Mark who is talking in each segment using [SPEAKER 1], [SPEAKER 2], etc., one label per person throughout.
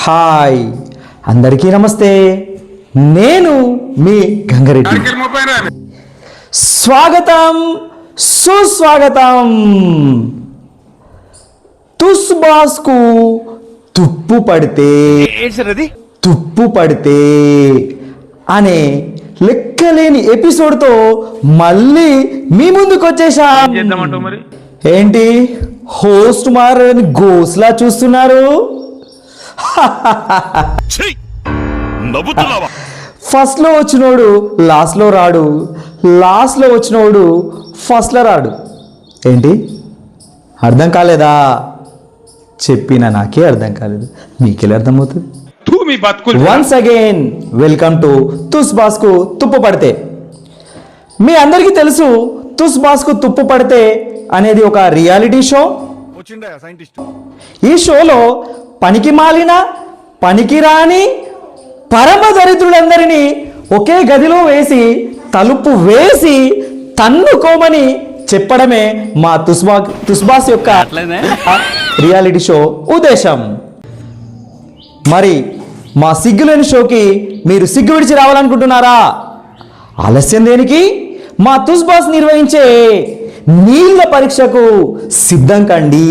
[SPEAKER 1] Hi అందరికీ నమస్తే. నేను మీ గంగారెడ్డి. స్వాగతం సుస్వాగతం. తుస్ బాస్కు తుప్పు పడితే అనే లెక్కలేని ఎపిసోడ్తో మళ్ళీ మీ ముందుకు వచ్చేసా. ఏంటి హోస్ట్ మారని గోస్లా చూస్తున్నారు? ఫస్ట్ లో వచ్చినోడు లాస్ట్ లో రాడు, లాస్ట్ లో వచ్చినోడు ఫస్ట్ లో రాడు. ఏంటి అర్థం కాలేదా? చెప్పిన నాకే అర్థం కాలేదు, మీకెళ్ళి అర్థమవుతుంది? వన్స్ అగైన్ వెల్కమ్ టు తుస్ బాస్కు తుప్పు పడితే. మీ అందరికీ తెలుసు తుస్ బాస్కు తుప్పు పడితే అనేది ఒక రియాలిటీ షో. ఈ షోలో పనికి మాలిన పనికిరాని పరమ దరిద్రులందరినీ ఒకే గదిలో వేసి తలుపు వేసి తన్నుకోమని చెప్పడమే మా తుస్బాస్ యొక్క రియాలిటీ షో ఉద్దేశం. మరి మా సిగ్గులేని షోకి మీరు సిగ్గు విడిచి రావాలనుకుంటున్నారా? ఆలస్యం దేనికి? మా తుస్బాస్ నిర్వహించే నీళ్ళ పరీక్షకు సిద్ధం కండి.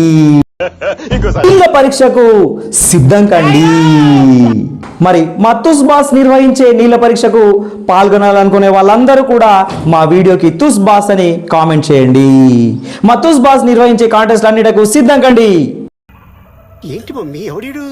[SPEAKER 1] మరి మా తుస్ బాస్ నిర్వహించే నీళ్ళ పరీక్షకు పాల్గొనాలనుకునే వాళ్ళందరూ కూడా మా వీడియోకి తుస్ బాస్ అని కామెంట్ చేయండి. మా తుస్ బాస్ నిర్వహించే కాంటెస్ట్ అన్నిటకు సిద్ధం కండి.
[SPEAKER 2] ఏంటి మమ్మీ ఎవడు?